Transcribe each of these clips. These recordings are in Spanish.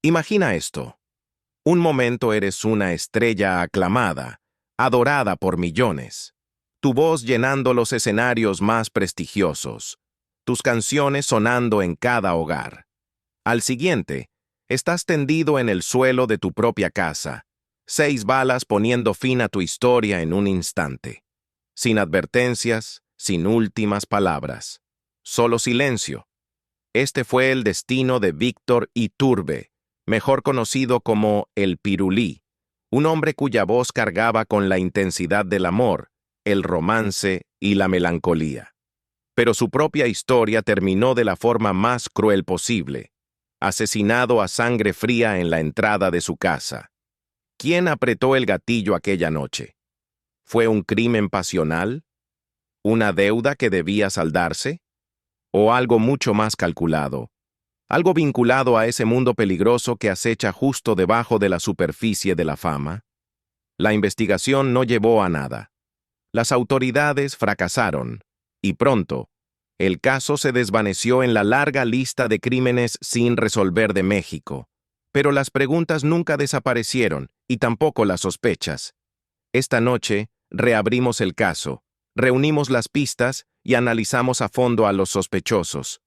Imagina esto. Un momento eres una estrella aclamada, adorada por millones. Tu voz llenando los escenarios más prestigiosos. Tus canciones sonando en cada hogar. Al siguiente, estás tendido en el suelo de tu propia casa. 6 balas poniendo fin a tu historia en un instante. Sin advertencias, sin últimas palabras. Solo silencio. Este fue el destino de Víctor Iturbe, mejor conocido como el Pirulí, un hombre cuya voz cargaba con la intensidad del amor, el romance y la melancolía. Pero su propia historia terminó de la forma más cruel posible, asesinado a sangre fría en la entrada de su casa. ¿Quién apretó el gatillo aquella noche? ¿Fue un crimen pasional? ¿Una deuda que debía saldarse? ¿O algo mucho más calculado? Algo vinculado a ese mundo peligroso que acecha justo debajo de la superficie de la fama. La investigación no llevó a nada. Las autoridades fracasaron, y pronto, el caso se desvaneció en la larga lista de crímenes sin resolver de México. Pero las preguntas nunca desaparecieron, y tampoco las sospechas. Esta noche, reabrimos el caso, reunimos las pistas y analizamos a fondo a los sospechosos.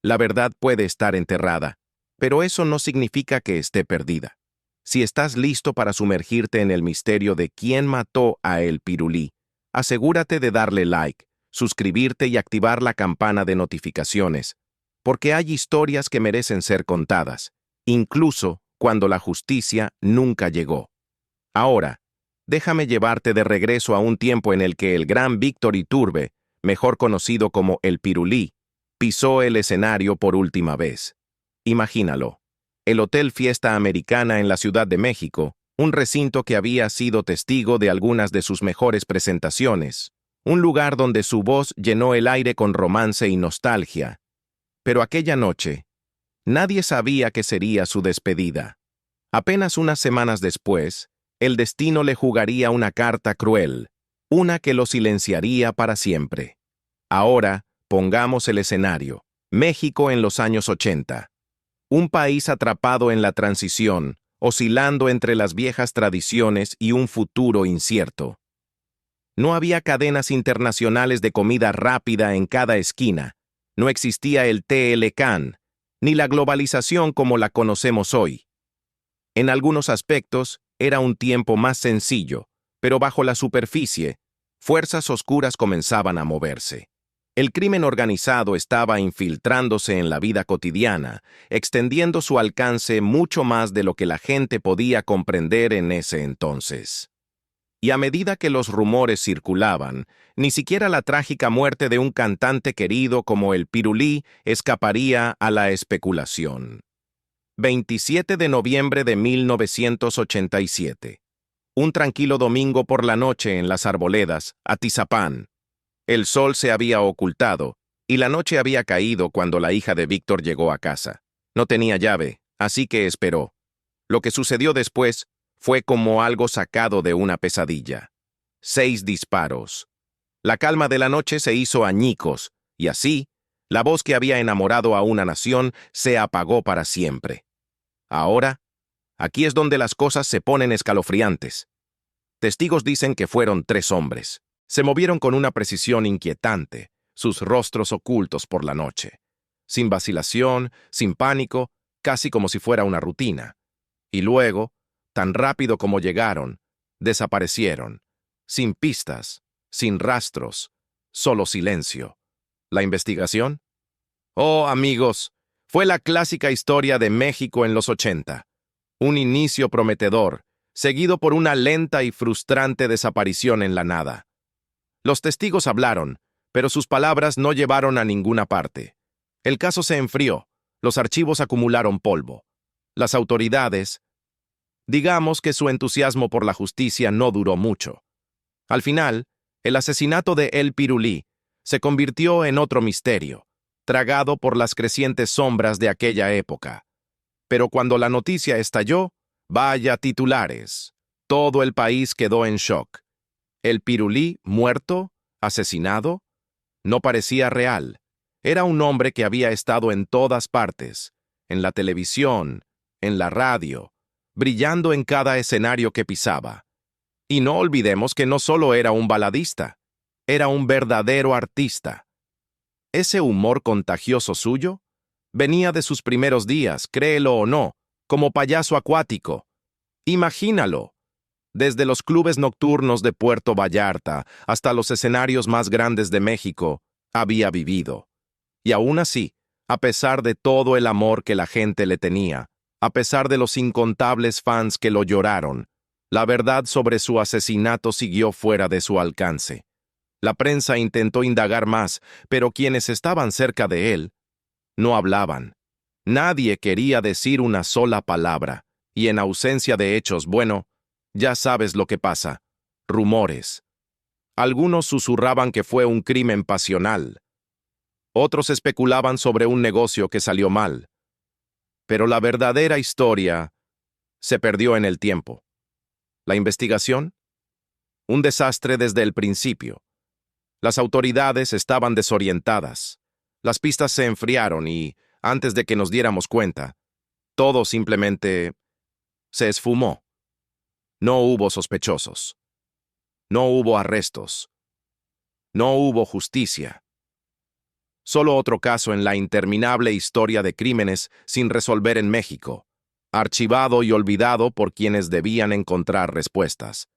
La verdad puede estar enterrada, pero eso no significa que esté perdida. Si estás listo para sumergirte en el misterio de quién mató a El Pirulí, asegúrate de darle like, suscribirte y activar la campana de notificaciones, porque hay historias que merecen ser contadas, incluso cuando la justicia nunca llegó. Ahora, déjame llevarte de regreso a un tiempo en el que el gran Víctor Iturbe, mejor conocido como El Pirulí, pisó el escenario por última vez. Imagínalo. El Hotel Fiesta Americana en la Ciudad de México, un recinto que había sido testigo de algunas de sus mejores presentaciones, un lugar donde su voz llenó el aire con romance y nostalgia. Pero aquella noche, nadie sabía que sería su despedida. Apenas unas semanas después, el destino le jugaría una carta cruel, una que lo silenciaría para siempre. Ahora, pongamos el escenario. México en los años 80. Un país atrapado en la transición, oscilando entre las viejas tradiciones y un futuro incierto. No había cadenas internacionales de comida rápida en cada esquina. No existía el TLCAN, ni la globalización como la conocemos hoy. En algunos aspectos, era un tiempo más sencillo, pero bajo la superficie, fuerzas oscuras comenzaban a moverse. El crimen organizado estaba infiltrándose en la vida cotidiana, extendiendo su alcance mucho más de lo que la gente podía comprender en ese entonces. Y a medida que los rumores circulaban, ni siquiera la trágica muerte de un cantante querido como el Pirulí escaparía a la especulación. 27 de noviembre de 1987. Un tranquilo domingo por la noche en Las Arboledas, Atizapán. El sol se había ocultado, y la noche había caído cuando la hija de Víctor llegó a casa. No tenía llave, así que esperó. Lo que sucedió después fue como algo sacado de una pesadilla. 6 disparos. La calma de la noche se hizo añicos, y así, la voz que había enamorado a una nación se apagó para siempre. Ahora, aquí es donde las cosas se ponen escalofriantes. Testigos dicen que fueron 3 hombres. Se movieron con una precisión inquietante, sus rostros ocultos por la noche. Sin vacilación, sin pánico, casi como si fuera una rutina. Y luego, tan rápido como llegaron, desaparecieron. Sin pistas, sin rastros, solo silencio. ¿La investigación? Oh, amigos, fue la clásica historia de México en los 80. Un inicio prometedor, seguido por una lenta y frustrante desaparición en la nada. Los testigos hablaron, pero sus palabras no llevaron a ninguna parte. El caso se enfrió, los archivos acumularon polvo. Las autoridades, digamos que su entusiasmo por la justicia no duró mucho. Al final, el asesinato de El Pirulí se convirtió en otro misterio, tragado por las crecientes sombras de aquella época. Pero cuando la noticia estalló, vaya titulares. Todo el país quedó en shock. El Pirulí, muerto, asesinado, no parecía real. Era un hombre que había estado en todas partes, en la televisión, en la radio, brillando en cada escenario que pisaba. Y no olvidemos que no solo era un baladista, era un verdadero artista. Ese humor contagioso suyo venía de sus primeros días, créelo o no, como payaso acuático. Imagínalo. Desde los clubes nocturnos de Puerto Vallarta hasta los escenarios más grandes de México, había vivido. Y aún así, a pesar de todo el amor que la gente le tenía, a pesar de los incontables fans que lo lloraron, la verdad sobre su asesinato siguió fuera de su alcance. La prensa intentó indagar más, pero quienes estaban cerca de él no hablaban. Nadie quería decir una sola palabra, y en ausencia de hechos, bueno, ya sabes lo que pasa. Rumores. Algunos susurraban que fue un crimen pasional. Otros especulaban sobre un negocio que salió mal. Pero la verdadera historia se perdió en el tiempo. ¿La investigación? Un desastre desde el principio. Las autoridades estaban desorientadas. Las pistas se enfriaron y, antes de que nos diéramos cuenta, todo simplemente se esfumó. No hubo sospechosos. No hubo arrestos. No hubo justicia. Solo otro caso en la interminable historia de crímenes sin resolver en México, archivado y olvidado por quienes debían encontrar respuestas.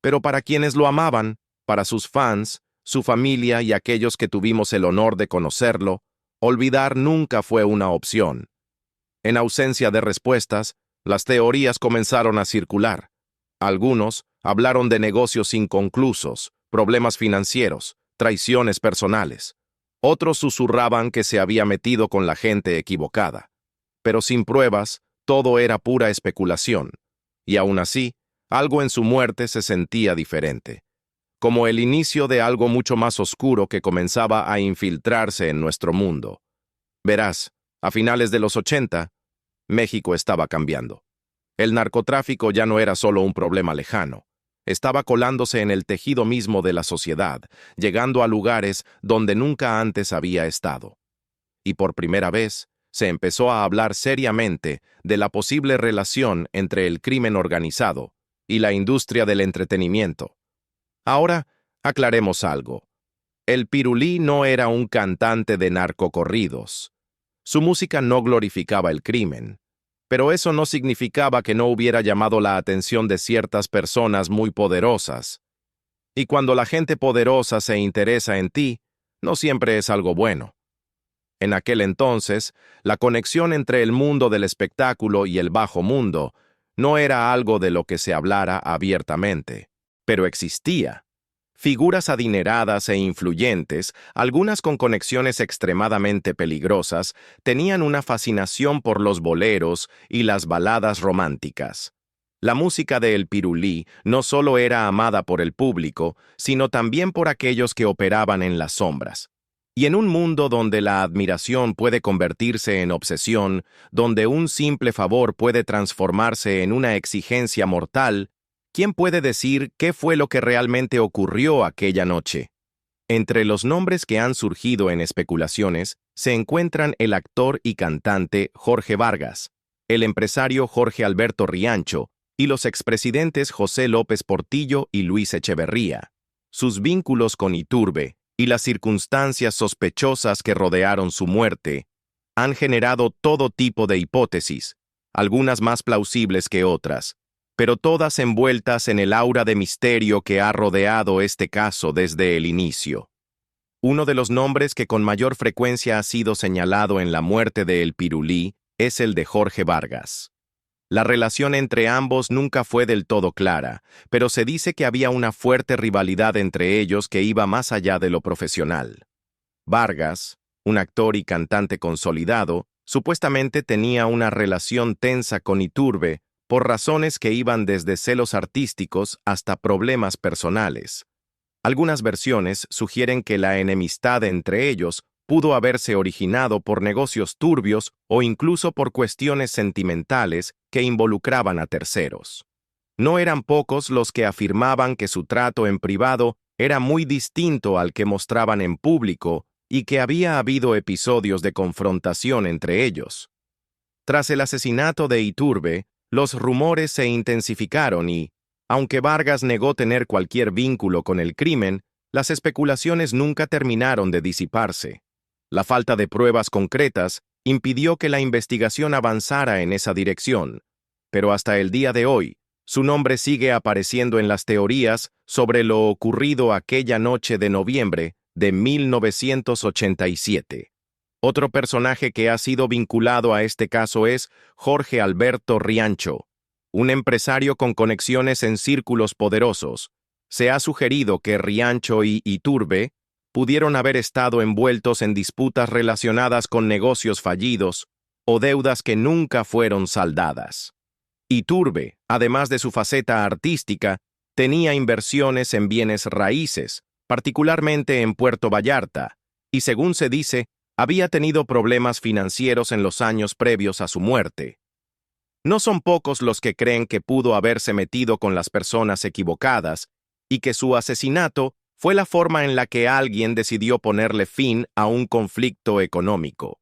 Pero para quienes lo amaban, para sus fans, su familia y aquellos que tuvimos el honor de conocerlo, olvidar nunca fue una opción. En ausencia de respuestas, las teorías comenzaron a circular. Algunos hablaron de negocios inconclusos, problemas financieros, traiciones personales. Otros susurraban que se había metido con la gente equivocada. Pero sin pruebas, todo era pura especulación. Y aún así, algo en su muerte se sentía diferente. Como el inicio de algo mucho más oscuro que comenzaba a infiltrarse en nuestro mundo. Verás, a finales de los 80, México estaba cambiando. El narcotráfico ya no era solo un problema lejano. Estaba colándose en el tejido mismo de la sociedad, llegando a lugares donde nunca antes había estado. Y por primera vez, se empezó a hablar seriamente de la posible relación entre el crimen organizado y la industria del entretenimiento. Ahora, aclaremos algo. El Pirulí no era un cantante de narcocorridos. Su música no glorificaba el crimen. Pero eso no significaba que no hubiera llamado la atención de ciertas personas muy poderosas. Y cuando la gente poderosa se interesa en ti, no siempre es algo bueno. En aquel entonces, la conexión entre el mundo del espectáculo y el bajo mundo no era algo de lo que se hablara abiertamente, pero existía. Figuras adineradas e influyentes, algunas con conexiones extremadamente peligrosas, tenían una fascinación por los boleros y las baladas románticas. La música de El Pirulí no solo era amada por el público, sino también por aquellos que operaban en las sombras. Y en un mundo donde la admiración puede convertirse en obsesión, donde un simple favor puede transformarse en una exigencia mortal, ¿quién puede decir qué fue lo que realmente ocurrió aquella noche? Entre los nombres que han surgido en especulaciones se encuentran el actor y cantante Jorge Vargas, el empresario Jorge Alberto Riancho y los expresidentes José López Portillo y Luis Echeverría. Sus vínculos con Iturbe y las circunstancias sospechosas que rodearon su muerte han generado todo tipo de hipótesis, algunas más plausibles que otras, pero todas envueltas en el aura de misterio que ha rodeado este caso desde el inicio. Uno de los nombres que con mayor frecuencia ha sido señalado en la muerte de El Pirulí es el de Jorge Vargas. La relación entre ambos nunca fue del todo clara, pero se dice que había una fuerte rivalidad entre ellos que iba más allá de lo profesional. Vargas, un actor y cantante consolidado, supuestamente tenía una relación tensa con Iturbe, por razones que iban desde celos artísticos hasta problemas personales. Algunas versiones sugieren que la enemistad entre ellos pudo haberse originado por negocios turbios o incluso por cuestiones sentimentales que involucraban a terceros. No eran pocos los que afirmaban que su trato en privado era muy distinto al que mostraban en público y que había habido episodios de confrontación entre ellos. Tras el asesinato de Iturbe, los rumores se intensificaron y, aunque Vargas negó tener cualquier vínculo con el crimen, las especulaciones nunca terminaron de disiparse. La falta de pruebas concretas impidió que la investigación avanzara en esa dirección, pero hasta el día de hoy, su nombre sigue apareciendo en las teorías sobre lo ocurrido aquella noche de noviembre de 1987. Otro personaje que ha sido vinculado a este caso es Jorge Alberto Riancho, un empresario con conexiones en círculos poderosos. Se ha sugerido que Riancho y Iturbe pudieron haber estado envueltos en disputas relacionadas con negocios fallidos o deudas que nunca fueron saldadas. Iturbe, además de su faceta artística, tenía inversiones en bienes raíces, particularmente en Puerto Vallarta, y según se dice, había tenido problemas financieros en los años previos a su muerte. No son pocos los que creen que pudo haberse metido con las personas equivocadas y que su asesinato fue la forma en la que alguien decidió ponerle fin a un conflicto económico.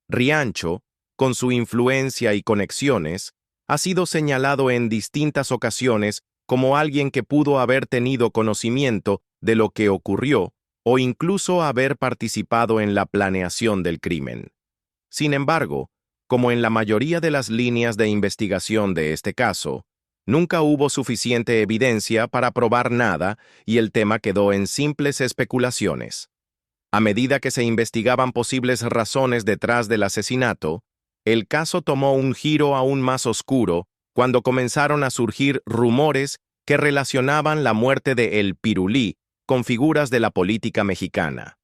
Riancho, con su influencia y conexiones, ha sido señalado en distintas ocasiones como alguien que pudo haber tenido conocimiento de lo que ocurrió o incluso haber participado en la planeación del crimen. Sin embargo, como en la mayoría de las líneas de investigación de este caso, nunca hubo suficiente evidencia para probar nada y el tema quedó en simples especulaciones. A medida que se investigaban posibles razones detrás del asesinato, el caso tomó un giro aún más oscuro cuando comenzaron a surgir rumores que relacionaban la muerte de El Pirulí con figuras de la política mexicana.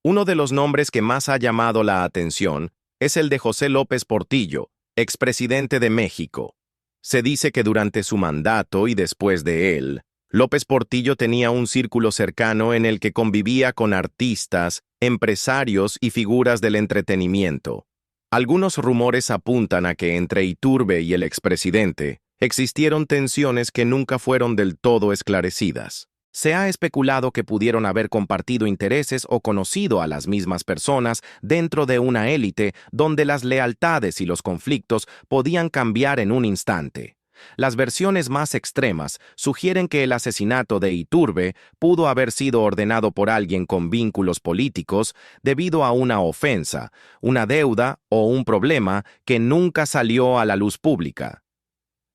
Uno de los nombres que más ha llamado la atención es el de José López Portillo, expresidente de México. Se dice que durante su mandato y después de él, López Portillo tenía un círculo cercano en el que convivía con artistas, empresarios y figuras del entretenimiento. Algunos rumores apuntan a que entre Iturbe y el expresidente existieron tensiones que nunca fueron del todo esclarecidas. Se ha especulado que pudieron haber compartido intereses o conocido a las mismas personas dentro de una élite donde las lealtades y los conflictos podían cambiar en un instante. Las versiones más extremas sugieren que el asesinato de Iturbe pudo haber sido ordenado por alguien con vínculos políticos debido a una ofensa, una deuda o un problema que nunca salió a la luz pública.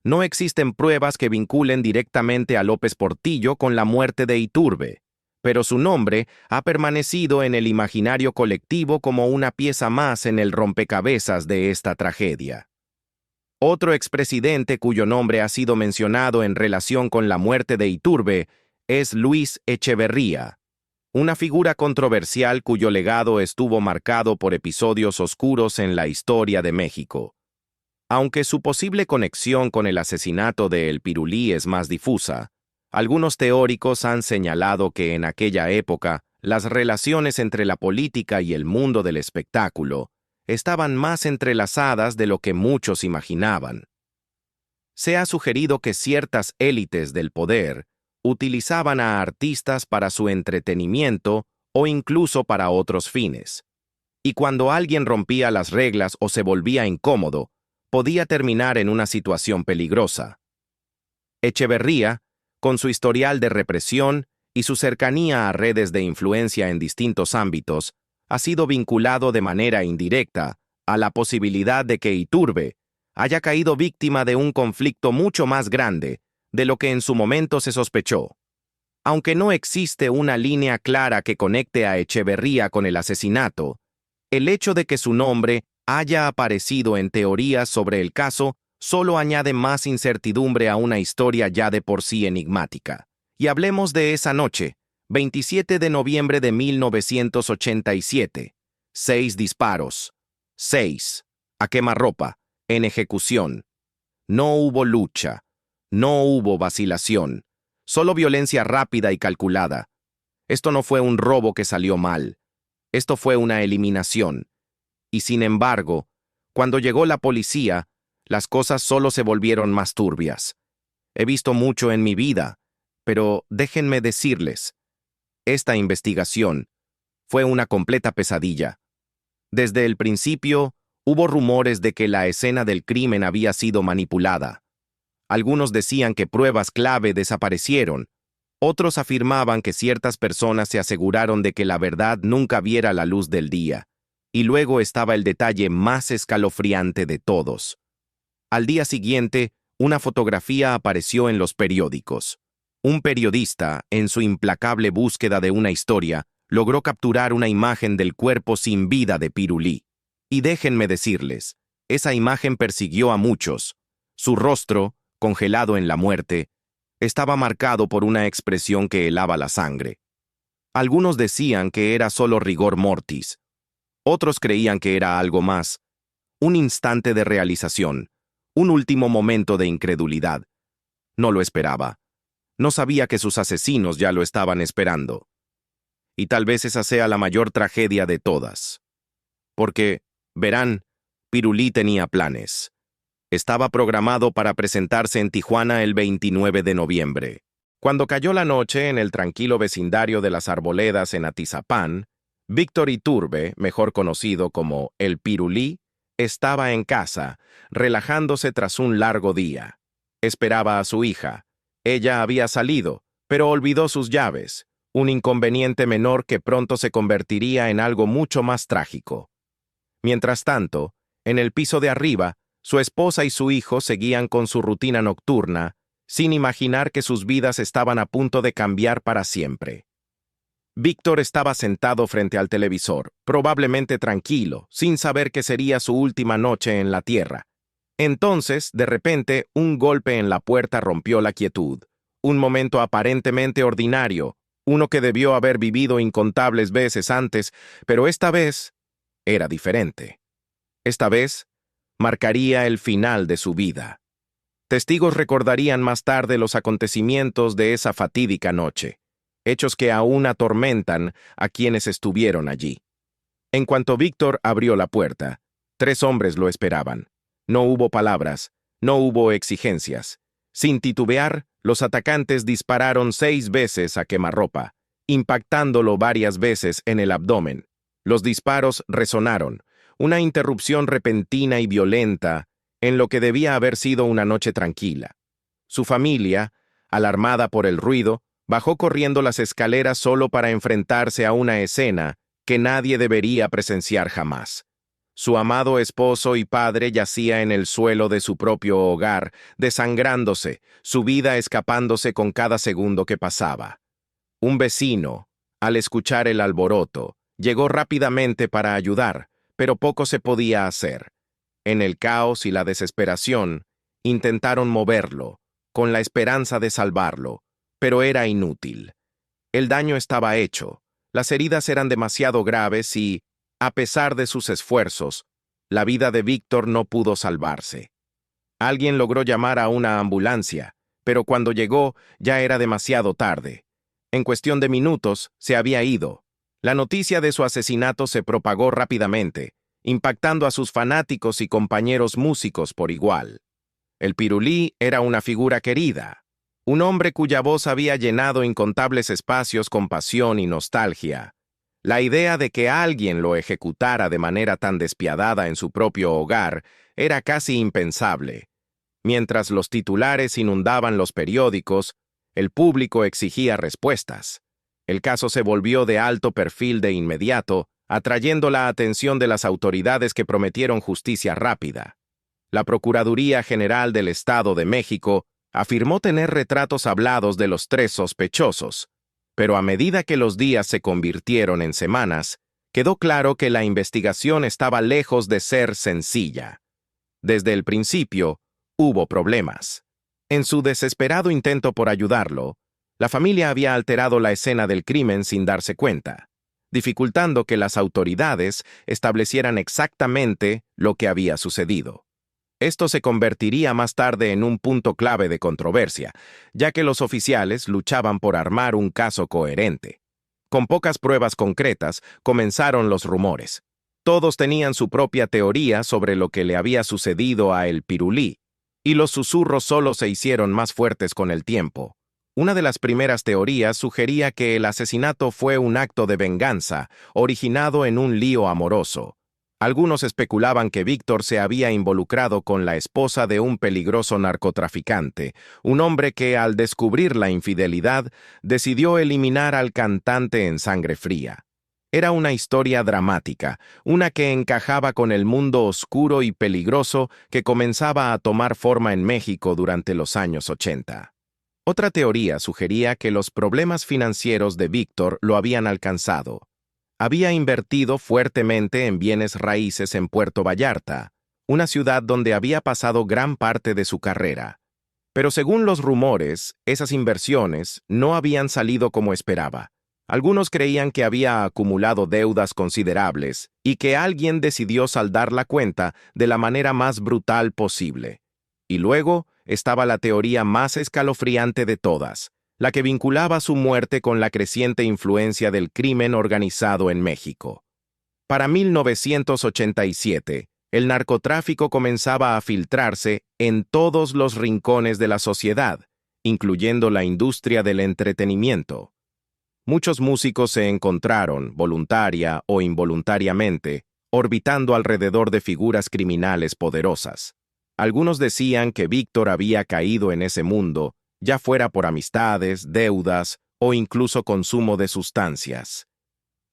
No existen pruebas que vinculen directamente a López Portillo con la muerte de Iturbe, pero su nombre ha permanecido en el imaginario colectivo como una pieza más en el rompecabezas de esta tragedia. Otro expresidente cuyo nombre ha sido mencionado en relación con la muerte de Iturbe es Luis Echeverría, una figura controversial cuyo legado estuvo marcado por episodios oscuros en la historia de México. Aunque su posible conexión con el asesinato de El Pirulí es más difusa, algunos teóricos han señalado que en aquella época las relaciones entre la política y el mundo del espectáculo estaban más entrelazadas de lo que muchos imaginaban. Se ha sugerido que ciertas élites del poder utilizaban a artistas para su entretenimiento o incluso para otros fines. Y cuando alguien rompía las reglas o se volvía incómodo, podía terminar en una situación peligrosa. Echeverría, con su historial de represión y su cercanía a redes de influencia en distintos ámbitos, ha sido vinculado de manera indirecta a la posibilidad de que Iturbe haya caído víctima de un conflicto mucho más grande de lo que en su momento se sospechó. Aunque no existe una línea clara que conecte a Echeverría con el asesinato, el hecho de que su nombre haya aparecido en teorías sobre el caso solo añade más incertidumbre a una historia ya de por sí enigmática. Y hablemos de esa noche, 27 de noviembre de 1987. 6 disparos. 6. A quemarropa. En ejecución. No hubo lucha. No hubo vacilación. Solo violencia rápida y calculada. Esto no fue un robo que salió mal. Esto fue una eliminación. Y sin embargo, cuando llegó la policía, las cosas solo se volvieron más turbias. He visto mucho en mi vida, pero déjenme decirles, esta investigación fue una completa pesadilla. Desde el principio, Hubo rumores de que la escena del crimen había sido manipulada. Algunos decían que pruebas clave desaparecieron. Otros afirmaban que ciertas personas se aseguraron de que la verdad nunca viera la luz del día. Y luego estaba el detalle más escalofriante de todos. Al día siguiente, una fotografía apareció en los periódicos. Un periodista, en su implacable búsqueda de una historia, logró capturar una imagen del cuerpo sin vida de Pirulí. Y déjenme decirles, esa imagen persiguió a muchos. Su rostro, congelado en la muerte, estaba marcado por una expresión que helaba la sangre. Algunos decían que era solo rigor mortis. Otros creían que era algo más. Un instante de realización. Un último momento de incredulidad. No lo esperaba. No sabía que sus asesinos ya lo estaban esperando. Y tal vez esa sea la mayor tragedia de todas. Porque, verán, Pirulí tenía planes. Estaba programado para presentarse en Tijuana el 29 de noviembre. Cuando cayó la noche en el tranquilo vecindario de las Arboledas en Atizapán, Víctor Iturbe, mejor conocido como el Pirulí, estaba en casa, relajándose tras un largo día. Esperaba a su hija. Ella había salido, pero olvidó sus llaves, un inconveniente menor que pronto se convertiría en algo mucho más trágico. Mientras tanto, en el piso de arriba, su esposa y su hijo seguían con su rutina nocturna, sin imaginar que sus vidas estaban a punto de cambiar para siempre. Víctor estaba sentado frente al televisor, probablemente tranquilo, sin saber que sería su última noche en la tierra. Entonces, de repente, un golpe en la puerta rompió la quietud. Un momento aparentemente ordinario, uno que debió haber vivido incontables veces antes, pero esta vez era diferente. Esta vez marcaría el final de su vida. Testigos recordarían más tarde los acontecimientos de esa fatídica noche, hechos que aún atormentan a quienes estuvieron allí. En cuanto Víctor abrió la puerta, 3 hombres lo esperaban. No hubo palabras, no hubo exigencias. Sin titubear, los atacantes dispararon 6 veces a quemarropa, impactándolo varias veces en el abdomen. Los disparos resonaron, una interrupción repentina y violenta en lo que debía haber sido una noche tranquila. Su familia, alarmada por el ruido, bajó corriendo las escaleras solo para enfrentarse a una escena que nadie debería presenciar jamás. Su amado esposo y padre yacía en el suelo de su propio hogar, desangrándose, su vida escapándose con cada segundo que pasaba. Un vecino, al escuchar el alboroto, llegó rápidamente para ayudar, pero poco se podía hacer. En el caos y la desesperación, intentaron moverlo, con la esperanza de salvarlo, pero era inútil. El daño estaba hecho, las heridas eran demasiado graves y, a pesar de sus esfuerzos, la vida de Víctor no pudo salvarse. Alguien logró llamar a una ambulancia, pero cuando llegó ya era demasiado tarde. En cuestión de minutos, se había ido. La noticia de su asesinato se propagó rápidamente, impactando a sus fanáticos y compañeros músicos por igual. El Pirulí era una figura querida, un hombre cuya voz había llenado incontables espacios con pasión y nostalgia. La idea de que alguien lo ejecutara de manera tan despiadada en su propio hogar era casi impensable. Mientras los titulares inundaban los periódicos, el público exigía respuestas. El caso se volvió de alto perfil de inmediato, atrayendo la atención de las autoridades que prometieron justicia rápida. La Procuraduría General del Estado de México afirmó tener retratos hablados de los 3 sospechosos, pero a medida que los días se convirtieron en semanas, quedó claro que la investigación estaba lejos de ser sencilla. Desde el principio, hubo problemas. En su desesperado intento por ayudarlo, la familia había alterado la escena del crimen sin darse cuenta, dificultando que las autoridades establecieran exactamente lo que había sucedido. Esto se convertiría más tarde en un punto clave de controversia, ya que los oficiales luchaban por armar un caso coherente. Con pocas pruebas concretas, comenzaron los rumores. Todos tenían su propia teoría sobre lo que le había sucedido a el Pirulí, y los susurros solo se hicieron más fuertes con el tiempo. Una de las primeras teorías sugería que el asesinato fue un acto de venganza, originado en un lío amoroso. Algunos especulaban que Víctor se había involucrado con la esposa de un peligroso narcotraficante, un hombre que, al descubrir la infidelidad, decidió eliminar al cantante en sangre fría. Era una historia dramática, una que encajaba con el mundo oscuro y peligroso que comenzaba a tomar forma en México durante los años 80. Otra teoría sugería que los problemas financieros de Víctor lo habían alcanzado. Había invertido fuertemente en bienes raíces en Puerto Vallarta, una ciudad donde había pasado gran parte de su carrera. Pero según los rumores, esas inversiones no habían salido como esperaba. Algunos creían que había acumulado deudas considerables y que alguien decidió saldar la cuenta de la manera más brutal posible. Y luego estaba la teoría más escalofriante de todas, la que vinculaba su muerte con la creciente influencia del crimen organizado en México. Para 1987, el narcotráfico comenzaba a filtrarse en todos los rincones de la sociedad, incluyendo la industria del entretenimiento. Muchos músicos se encontraron, voluntaria o involuntariamente, orbitando alrededor de figuras criminales poderosas. Algunos decían que Víctor había caído en ese mundo, ya fuera por amistades, deudas o incluso consumo de sustancias.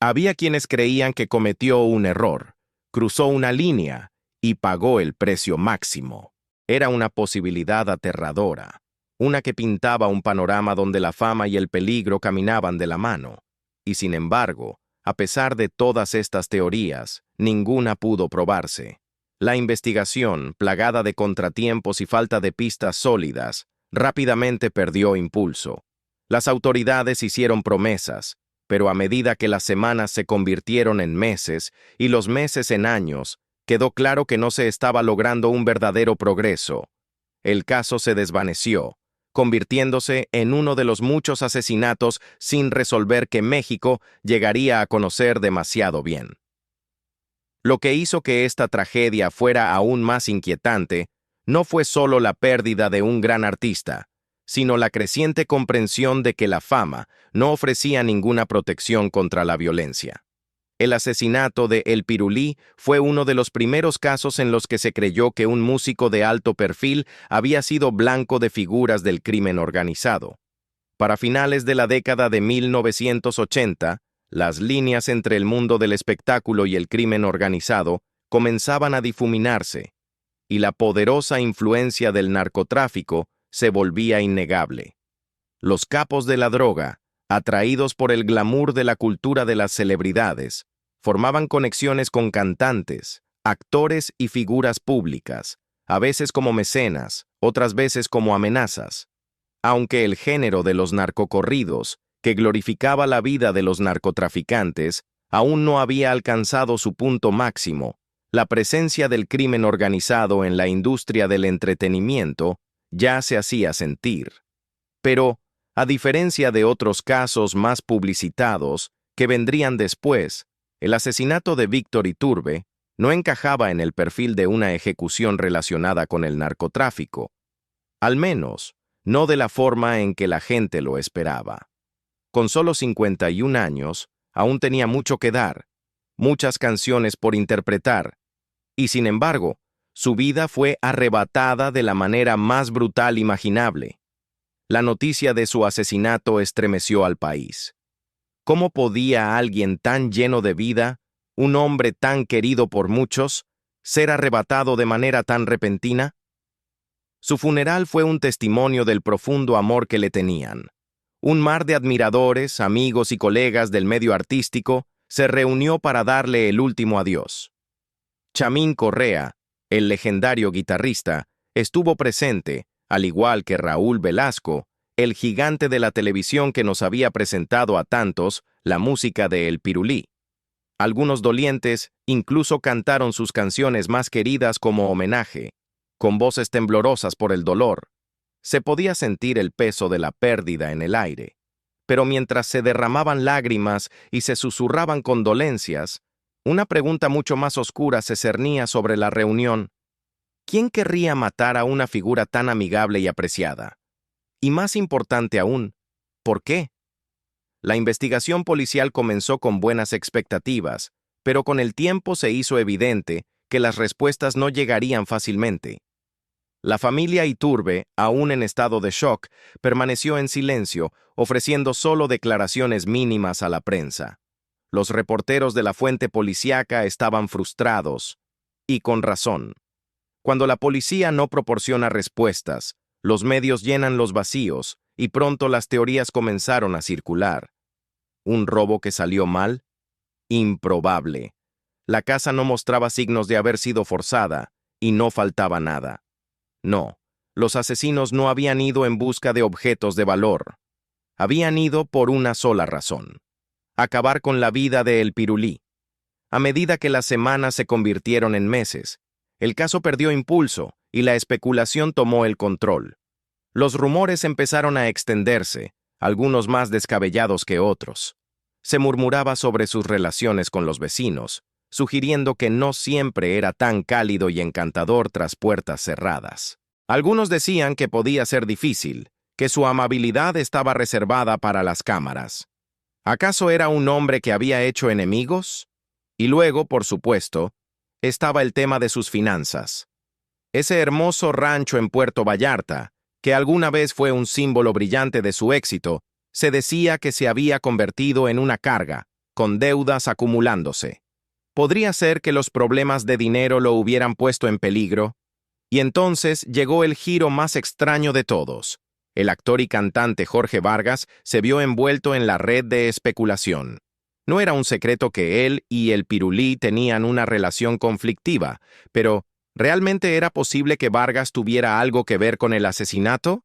Había quienes creían que cometió un error, cruzó una línea y pagó el precio máximo. Era una posibilidad aterradora, una que pintaba un panorama donde la fama y el peligro caminaban de la mano. Y sin embargo, a pesar de todas estas teorías, ninguna pudo probarse. La investigación, plagada de contratiempos y falta de pistas sólidas, rápidamente perdió impulso. Las autoridades hicieron promesas, pero a medida que las semanas se convirtieron en meses y los meses en años, quedó claro que no se estaba logrando un verdadero progreso. El caso se desvaneció, convirtiéndose en uno de los muchos asesinatos sin resolver que México llegaría a conocer demasiado bien. Lo que hizo que esta tragedia fuera aún más inquietante no fue solo la pérdida de un gran artista, sino la creciente comprensión de que la fama no ofrecía ninguna protección contra la violencia. El asesinato de El Pirulí fue uno de los primeros casos en los que se creyó que un músico de alto perfil había sido blanco de figuras del crimen organizado. Para finales de la década de 1980, las líneas entre el mundo del espectáculo y el crimen organizado comenzaban a difuminarse, y la poderosa influencia del narcotráfico se volvía innegable. Los capos de la droga, atraídos por el glamour de la cultura de las celebridades, formaban conexiones con cantantes, actores y figuras públicas, a veces como mecenas, otras veces como amenazas. Aunque el género de los narcocorridos, que glorificaba la vida de los narcotraficantes, aún no había alcanzado su punto máximo, la presencia del crimen organizado en la industria del entretenimiento ya se hacía sentir. Pero, a diferencia de otros casos más publicitados que vendrían después, el asesinato de Víctor Iturbe no encajaba en el perfil de una ejecución relacionada con el narcotráfico, al menos no de la forma en que la gente lo esperaba. Con solo 51 años, aún tenía mucho que dar, muchas canciones por interpretar, y sin embargo, su vida fue arrebatada de la manera más brutal imaginable. La noticia de su asesinato estremeció al país. ¿Cómo podía alguien tan lleno de vida, un hombre tan querido por muchos, ser arrebatado de manera tan repentina? Su funeral fue un testimonio del profundo amor que le tenían. Un mar de admiradores, amigos y colegas del medio artístico se reunió para darle el último adiós. Chamín Correa, el legendario guitarrista, estuvo presente, al igual que Raúl Velasco, el gigante de la televisión que nos había presentado a tantos la música de El Pirulí. Algunos dolientes incluso cantaron sus canciones más queridas como homenaje, con voces temblorosas por el dolor. Se podía sentir el peso de la pérdida en el aire. Pero mientras se derramaban lágrimas y se susurraban condolencias, una pregunta mucho más oscura se cernía sobre la reunión. ¿Quién querría matar a una figura tan amigable y apreciada? Y más importante aún, ¿por qué? La investigación policial comenzó con buenas expectativas, pero con el tiempo se hizo evidente que las respuestas no llegarían fácilmente. La familia Iturbe, aún en estado de shock, permaneció en silencio, ofreciendo solo declaraciones mínimas a la prensa. Los reporteros de la fuente policíaca estaban frustrados, y con razón. Cuando la policía no proporciona respuestas, los medios llenan los vacíos, y pronto las teorías comenzaron a circular. ¿Un robo que salió mal? Improbable. La casa no mostraba signos de haber sido forzada, y no faltaba nada. No, los asesinos no habían ido en busca de objetos de valor. Habían ido por una sola razón: acabar con la vida de El Pirulí. A medida que las semanas se convirtieron en meses, el caso perdió impulso y la especulación tomó el control. Los rumores empezaron a extenderse, algunos más descabellados que otros. Se murmuraba sobre sus relaciones con los vecinos, sugiriendo que no siempre era tan cálido y encantador tras puertas cerradas. Algunos decían que podía ser difícil, que su amabilidad estaba reservada para las cámaras. ¿Acaso era un hombre que había hecho enemigos? Y luego, por supuesto, estaba el tema de sus finanzas. Ese hermoso rancho en Puerto Vallarta, que alguna vez fue un símbolo brillante de su éxito, se decía que se había convertido en una carga, con deudas acumulándose. ¿Podría ser que los problemas de dinero lo hubieran puesto en peligro? Y entonces llegó el giro más extraño de todos. El actor y cantante Jorge Vargas se vio envuelto en la red de especulación. No era un secreto que él y El Pirulí tenían una relación conflictiva, pero ¿realmente era posible que Vargas tuviera algo que ver con el asesinato?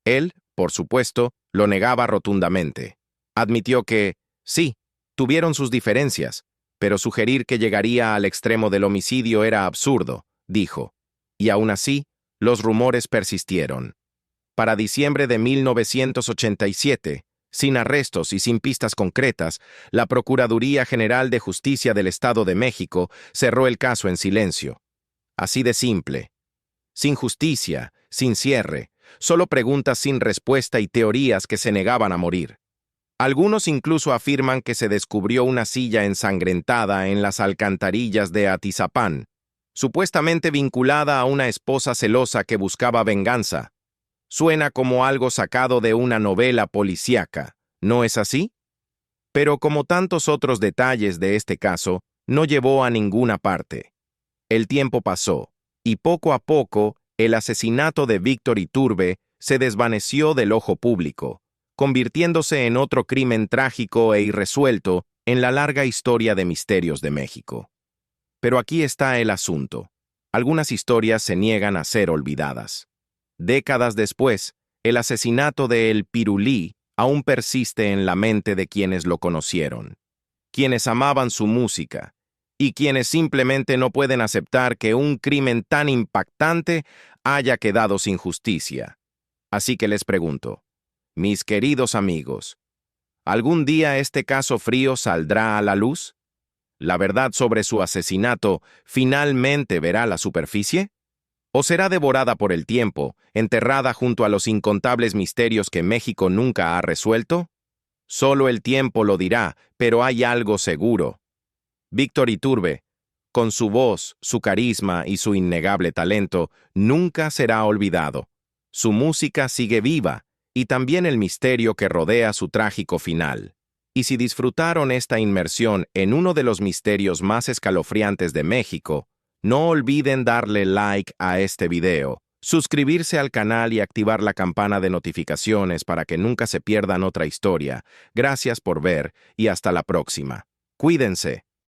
Él, por supuesto, lo negaba rotundamente. Admitió que, sí, tuvieron sus diferencias, pero sugerir que llegaría al extremo del homicidio era absurdo, dijo. Y aún así, los rumores persistieron. Para diciembre de 1987, sin arrestos y sin pistas concretas, la Procuraduría General de Justicia del Estado de México cerró el caso en silencio. Así de simple. Sin justicia, sin cierre, solo preguntas sin respuesta y teorías que se negaban a morir. Algunos incluso afirman que se descubrió una silla ensangrentada en las alcantarillas de Atizapán, supuestamente vinculada a una esposa celosa que buscaba venganza. Suena como algo sacado de una novela policíaca, ¿no es así? Pero como tantos otros detalles de este caso, no llevó a ninguna parte. El tiempo pasó, y poco a poco, el asesinato de Víctor Iturbe se desvaneció del ojo público, convirtiéndose en otro crimen trágico e irresuelto en la larga historia de misterios de México. Pero aquí está el asunto. Algunas historias se niegan a ser olvidadas. Décadas después, el asesinato de El Pirulí aún persiste en la mente de quienes lo conocieron, quienes amaban su música, y quienes simplemente no pueden aceptar que un crimen tan impactante haya quedado sin justicia. Así que les pregunto, mis queridos amigos, ¿algún día este caso frío saldrá a la luz? ¿La verdad sobre su asesinato finalmente verá la superficie? ¿O será devorada por el tiempo, enterrada junto a los incontables misterios que México nunca ha resuelto? Solo el tiempo lo dirá, pero hay algo seguro. Víctor Iturbe, con su voz, su carisma y su innegable talento, nunca será olvidado. Su música sigue viva, y también el misterio que rodea su trágico final. Y si disfrutaron esta inmersión en uno de los misterios más escalofriantes de México, no olviden darle like a este video, suscribirse al canal y activar la campana de notificaciones para que nunca se pierdan otra historia. Gracias por ver y hasta la próxima. Cuídense.